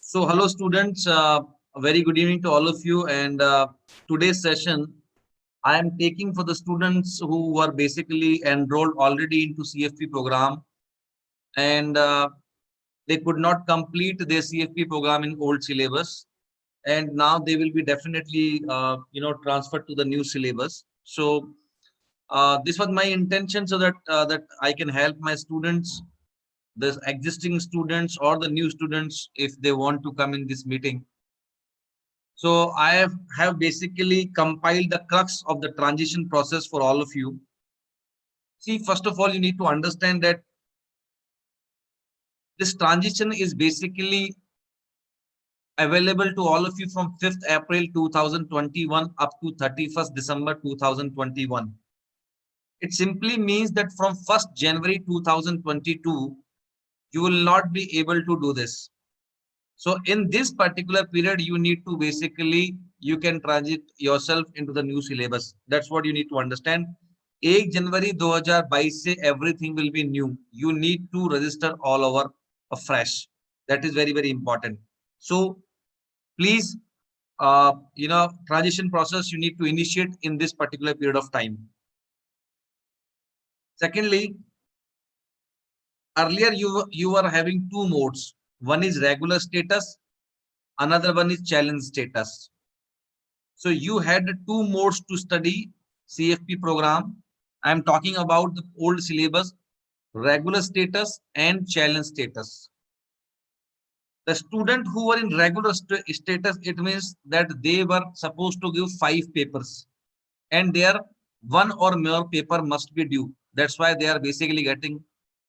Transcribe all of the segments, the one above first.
So, hello students, a very good evening to all of you. And today's session, I am taking for the students who were basically enrolled already into CFP program, and they could not complete their CFP program in old syllabus, and now they will be definitely, transferred to the new syllabus. So, this was my intention, so that I can help my students, the existing students or the new students, if they want to come in this meeting. So I have basically compiled the crux of the transition process for all of you. See, first of all, you need to understand that this transition is basically available to all of you from 5th April 2021 up to 31st December 2021. It simply means that from 1st January 2022, you will not be able to do this. So in this particular period, you need to basically, you can transit yourself into the new syllabus. That's what you need to understand. 1 जनवरी 2022 से everything will be new. You need to register all over afresh. That is very, very important. So please, transition process you need to initiate in this particular period of time. Secondly, earlier you were having two modes. One is regular status, another one is challenge status. So you had two modes to study CFP program. I am talking about the old syllabus, regular status and challenge status. The student who were in regular status, it means that they were supposed to give 5 papers and their one or more paper must be due. That's why they are basically getting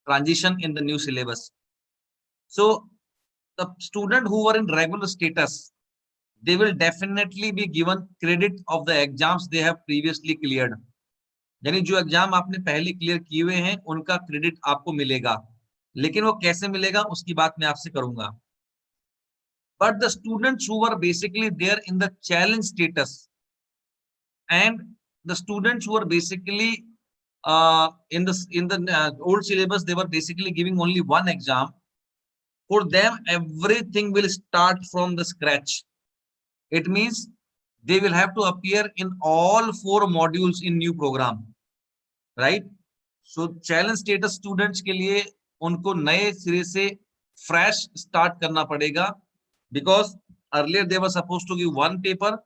transition in the new syllabus. So the student who were in regular status, they will definitely be given credit of the exams they have previously cleared. यानी जो exam आपने पहले clear किए हुए हैं उनका credit आपको मिलेगा, लेकिन वो कैसे मिलेगा उसकी बात मैं आपसे करूंगा. But the students who were basically there in the challenge status and the students who were basically in the old syllabus, they were basically giving only one exam. For them, everything will start from the scratch. It means they will have to appear in all 4 modules in new program, right? So challenge status students के लिए उनको नए सिरे से fresh start करना पड़ेगा, because earlier they were supposed to give one paper.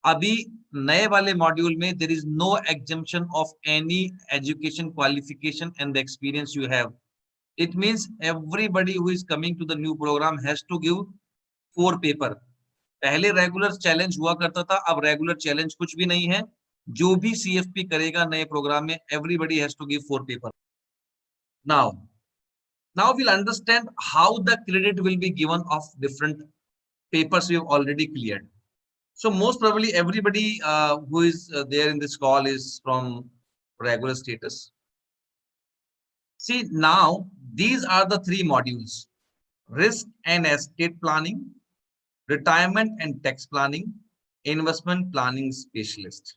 अभी नए वाले मॉड्यूल में there is no exemption of any education qualification and the experience you have. It means everybody who is coming to the new program has to give 4 paper. पहले regular challenge हुआ करता था, अब regular challenge कुछ भी नहीं है. जो भी सीएफपी करेगा नए प्रोग्राम में, everybody has to give 4 paper. Now we'll understand how the credit will be given of different papers we have already cleared. So most probably everybody who is there in this call is from regular status. See, now these are the 3 modules: risk and estate planning, retirement and tax planning, investment planning specialist.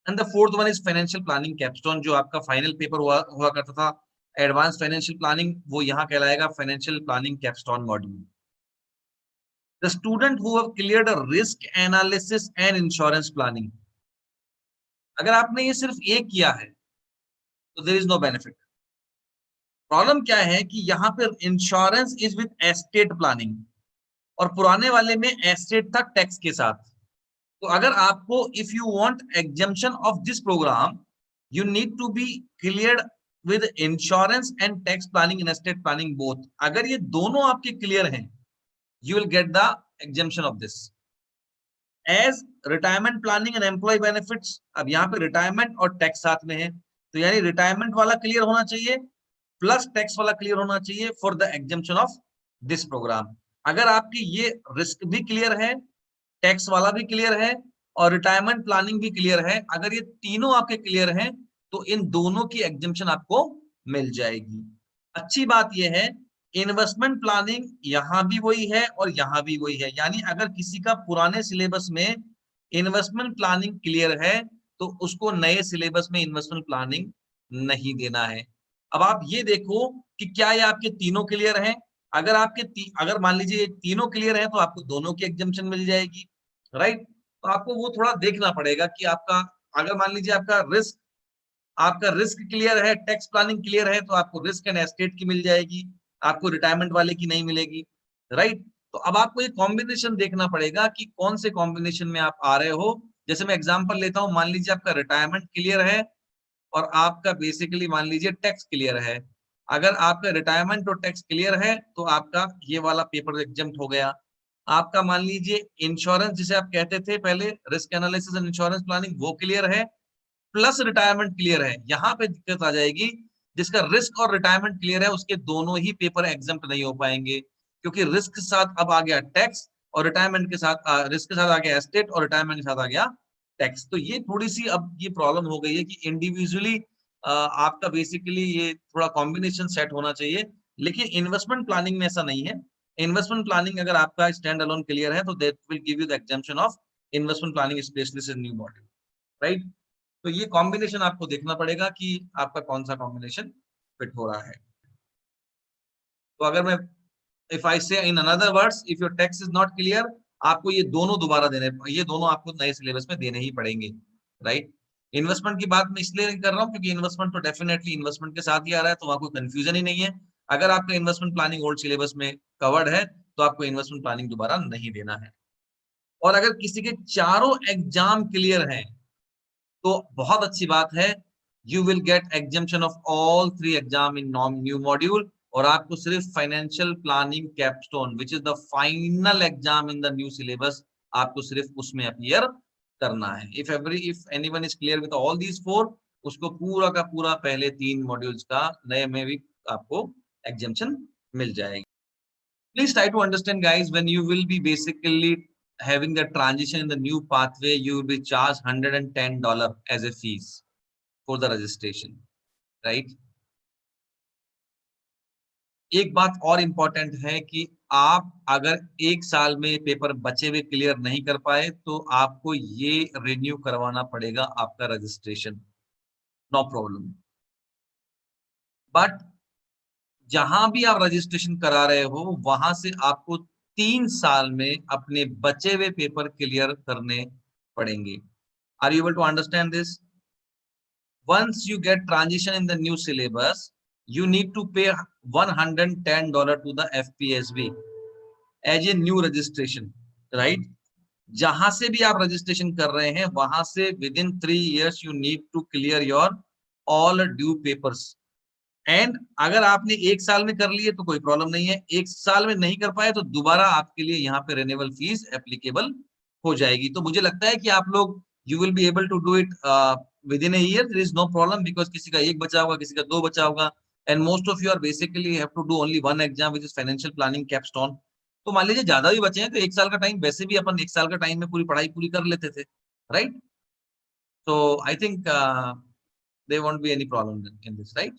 And the 4th one is financial planning capstone, जो आपका final paper हुआ करता था advance financial planning, वो यहाँ कहलाएगा financial planning capstone module. The student who have cleared a risk analysis and insurance planning, अगर आपने ये सिर्फ एक किया है तो there is no benefit. Problem क्या है कि यहाँ पे insurance is with estate planning और पुराने वाले में एस्टेट था टैक्स के साथ. तो अगर आपको if you want exemption of this program, you need to be cleared with insurance and tax planning and estate planning both. अगर ये दोनों आपके क्लियर हैं, you will get the exemption of this. As retirement planning and employee benefits, अब यहाँ पे retirement और tax साथ में है, तो यानी रिटायरमेंट वाला क्लियर होना चाहिए प्लस टैक्स वाला क्लियर होना चाहिए for the exemption of this program. अगर आपकी ये रिस्क भी क्लियर है, टैक्स वाला भी क्लियर है और रिटायरमेंट प्लानिंग भी क्लियर है, अगर ये तीनों आपके क्लियर हैं तो इन दोनों की एग्जम्पशन आपको मिल जाएगी. अच्छी बात यह है, इन्वेस्टमेंट प्लानिंग यहाँ भी वही है और यहाँ भी वही है. यानी अगर किसी का पुराने सिलेबस में इन्वेस्टमेंट प्लानिंग क्लियर है तो उसको नए सिलेबस में इन्वेस्टमेंट प्लानिंग नहीं देना है. अब आप ये देखो कि क्या ये आपके तीनों क्लियर हैं. अगर आपके अगर मान लीजिए तीनों क्लियर है तो आपको दोनों की एग्जम्पशन मिल जाएगी, राइट। तो आपको वो थोड़ा देखना पड़ेगा कि आपका, अगर मान लीजिए आपका रिस्क क्लियर है, टैक्स प्लानिंग क्लियर है, तो आपको रिस्क एंड एस्टेट की मिल जाएगी, आपको रिटायरमेंट वाले की नहीं मिलेगी, राइट। तो अब आपको ये कॉम्बिनेशन देखना पड़ेगा कि कौन से कॉम्बिनेशन में आप आ रहे हो। जैसे मैं एग्जांपल लेता हूं, मान लीजिए आपका रिटायरमेंट क्लियर है और आपका बेसिकली मान लीजिए टैक्स क्लियर है। अगर आपका रिटायरमेंट और टैक्स क्लियर है तो आपका ये वाला पेपर एग्जम्प्ट हो गया। आपका मान लीजिए इंश्योरेंस, जिसे आप कहते थे पहले, risk analysis and insurance planning, वो क्लियर है, प्लस रिटायरमेंट क्लियर है। यहाँ पे दिक्कत आ जाएगी, जिसका रिस्क और रिटायरमेंट क्लियर है उसके दोनों ही पेपर एग्जम्प्ट नहीं हो पाएंगे, क्योंकि रिस्क के साथ अब आ गया टैक्स, और रिटायरमेंट के साथ रिस्क के साथ आ गया एस्टेट, और रिटायरमेंट के साथ आ गया टैक्स। तो ये थोड़ी सी अब ये प्रॉब्लम हो गई है कि इंडिविजुअली आपका बेसिकली ये थोड़ा कॉम्बिनेशन सेट होना चाहिए। लेकिन इन्वेस्टमेंट प्लानिंग में ऐसा नहीं है। इन्वेस्टमेंट प्लानिंग अगर आपका स्टैंड अलोन क्लियर है तो that will give you the exemption of investment planning specialist in new module, right. तो ये कॉम्बिनेशन आपको देखना पड़ेगा कि आपका कौन सा कॉम्बिनेशन फिट हो रहा है। तो अगर मैं, इफ आई से in another words, if your tax is not clear, आपको ये दोनों दोबारा देने, ये दोनों आपको नए सिलेबस में देने ही पड़ेंगे, राइट। इन्वेस्टमेंट की बात मैं इसलिए नहीं कर रहा हूँ क्योंकि इन्वेस्टमेंट तो डेफिनेटली इन्वेस्टमेंट के साथ ही आ रहा है, तो वहां कोई कंफ्यूजन ही नहीं है। अगर आपका इन्वेस्टमेंट प्लानिंग ओल्ड सिलेबस में कवर्ड है तो आपको इन्वेस्टमेंट प्लानिंग दोबारा नहीं देना है। और अगर किसी के चारों एग्जाम क्लियर हैं तो बहुत अच्छी बात है, you will get exemption of all 3 exam in new module, और आपको सिर्फ financial planning capstone which is the final exam in the new syllabus, आपको सिर्फ उसमें अपीयर करना है। If anyone is clear with all these 4, उसको पूरा का पूरा पहले 3 मॉड्यूल्स का नए में भी आपको एग्जम्पशन मिल जाएगी। Please try to understand, guys, when you will be basically having the transition in the new pathway, you will be charged $110 as a fees for the registration, right? एक बात और इम्पोर्टेंट है कि आप अगर 1 साल में पेपर बचे हुए क्लियर नहीं कर पाए तो आपको ये रिन्यू करवाना पड़ेगा आपका रजिस्ट्रेशन, नो प्रॉब्लम। बट जहां भी आप रजिस्ट्रेशन करा रहे हो वहां से आपको 3 साल में अपने बचे हुए पेपर क्लियर करने पड़ेंगे। Are you able to understand this? Once you get transition in the new syllabus, you need to pay $110 to the FPSB as a new registration, right? जहां से भी आप रजिस्ट्रेशन कर रहे हैं वहां से within 3 years you need to clear your all due papers. And अगर आपने 1 साल में कर लिए तो कोई प्रॉब्लम नहीं है, 1 साल में नहीं कर पाए तो दोबारा आपके लिए यहाँ पे रिन्यूअल फीस एप्लीकेबल हो जाएगी। तो मुझे लगता है कि आप लोग you will be able to do it within a year, there is no problem, because किसी का 1 बचा होगा, किसी का 2 बचा होगा, and most of you are basically have to do only 1 exam which is financial planning capstone. तो मान लीजिए ज्यादा भी बचे हैं तो 1 साल का टाइम, वैसे भी अपन 1 साल का टाइम में पूरी पढ़ाई पूरी कर लेते थे, राइट। तो I think there won't be any problem in this, right.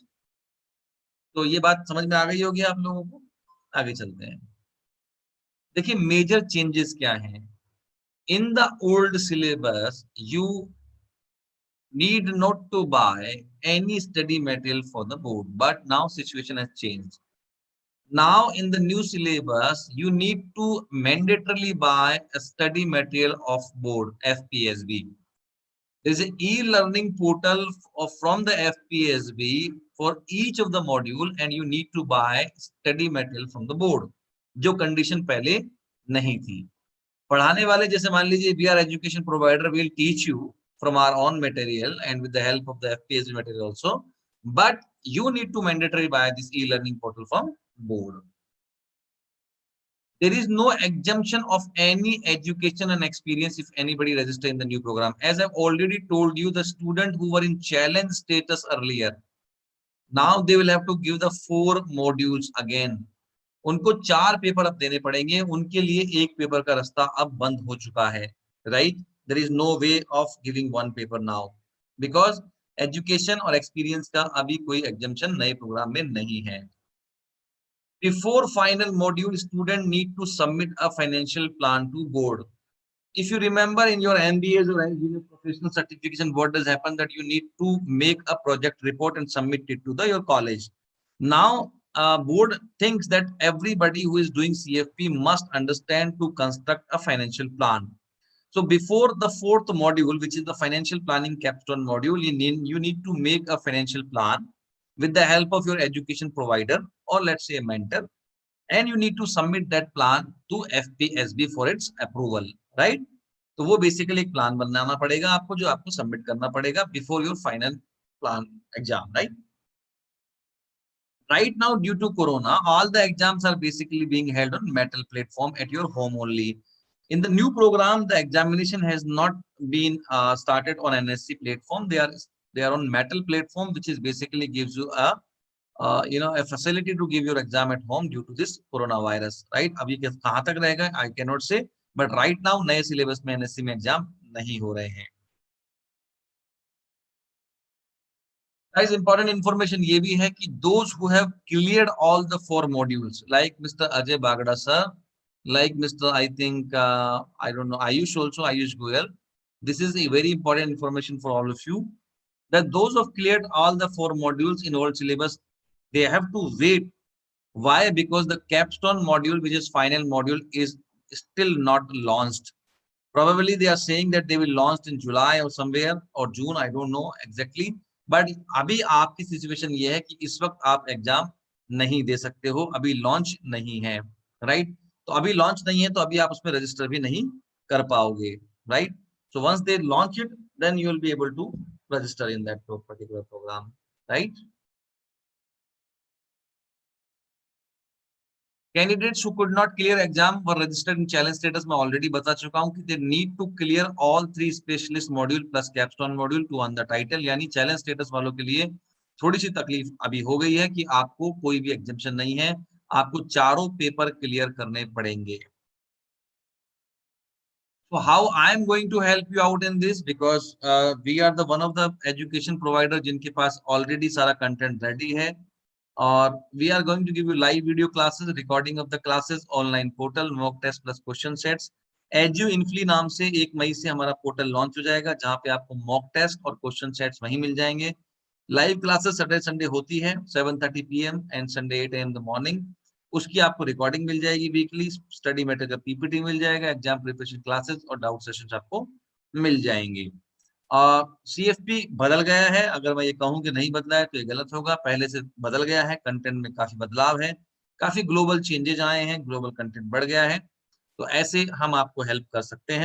तो ये बात समझ में आ गई होगी आप लोगों को। आगे चलते हैं। देखिए मेजर चेंजेस क्या हैं। In the old syllabus you need not to buy any study material for the board, but now situation has changed. Now in the new syllabus you need to mandatorily buy a study material of board, FPSB. There is an e-learning portal from the FPSB for each of the module, and you need to buy study material from the board, जो condition पहले नहीं थी। पढ़ाने वाले जैसे मान लीजिए we are education provider, will teach you from our own material and with the help of the FPSB material also, but you need to mandatorily buy this e-learning portal from board. There is no exemption of any education and experience if anybody register in the new program. As I've already told you, the student who were in challenge status earlier, now they will have to give the 4 modules again. उनको 4 paper अब देने पड़ेंगे, उनके लिए 1 paper का रास्ता अब बंद हो चुका है, right. There is no way of giving 1 paper now, because education और एक्सपीरियंस का अभी कोई एग्जम्पशन नए प्रोग्राम में नहीं है। Before final module, student need to submit a financial plan to board. If you remember in your MBAs or engineer professional certification, what does happen that you need to make a project report and submit it to your college. Now board thinks that everybody who is doing CFP must understand to construct a financial plan. So before the fourth module, which is the financial planning capstone module, you need to make a financial plan with the help of your education provider or let's say a mentor, and you need to submit that plan to FPSB for its approval, right? तो वो basically एक plan बनाना पड़ेगा आपको, जो आपको submit करना पड़ेगा before your final plan exam, right? Right now, due to Corona, all the exams are basically being held on metal platform at your home only. In the new program, the examination has not been started on NSC platform. They are on metal platform, which is basically gives you a a facility to give your exam at home due to this coronavirus, right? अभी कहाँ तक रहेगा I cannot say, but right now नए syllabus में NSC में exam नहीं हो रहे हैं. Guys, important information ये भी है कि those who have cleared all the 4 modules, like Mr. Ajay Bagda sir, like Mr. I think I don't know Ayush also, Ayush Goyal. This is a very important information for all of you, that those who have cleared all the 4 modules in old syllabus, they have to wait. Why? Because the capstone module, which is final module, is still not launched. Probably they are saying that they will launch in July or somewhere or June, I don't know exactly. But अभी आपकी situation ये है कि इस वक्त आप exam नहीं दे सकते हो, अभी लॉन्च नहीं है, राइट? तो अभी लॉन्च नहीं है तो अभी आप उसमें रजिस्टर भी नहीं कर पाओगे, right? So once they launch it, then you will be able to register in that particular program, right? Candidates who could not clear exam were registered in challenge status. मैं already बता चुका हूँ कि they need to clear all 3 specialist module plus capstone module to earn the title. यानी challenge status वालों के लिए थोड़ी सी तकलीफ अभी हो गई है कि आपको कोई भी एग्जामिशन नहीं है, आपको चारों पेपर क्लियर करने पड़ेंगे. So how I am going to help you out in this, because we are the one of the education provider जिनके पास already सारा content ready है. और we are going to give you live video classes, recording of the classes, online portal, mock test plus question sets. EduInfly नाम से 1 मई से हमारा portal launch हो जाएगा, जहां पे आपको मॉक टेस्ट और क्वेश्चन सेट्स वहीं मिल जाएंगे. लाइव क्लासेस सैटरडे संडे होती है 7:30 PM and Sunday 8 AM the morning. उसकी आपको रिकॉर्डिंग मिल जाएगी वीकली, स्टडी मटेरियल का पीपीटी मिल जाएगा, एग्जाम प्रिपरेशन क्लासेस और डाउट सेशंस आपको मिल जाएंगे. CFP बदल गया है, अगर मैं ये कहूं कि नहीं बदला है तो ये गलत होगा. पहले से बदल गया है, कंटेंट में काफी बदलाव है, काफी ग्लोबल चेंजेस आए हैं, ग्लोबल कंटेंट बढ़ गया है. तो ऐसे हम आपको हेल्प कर सकते हैं.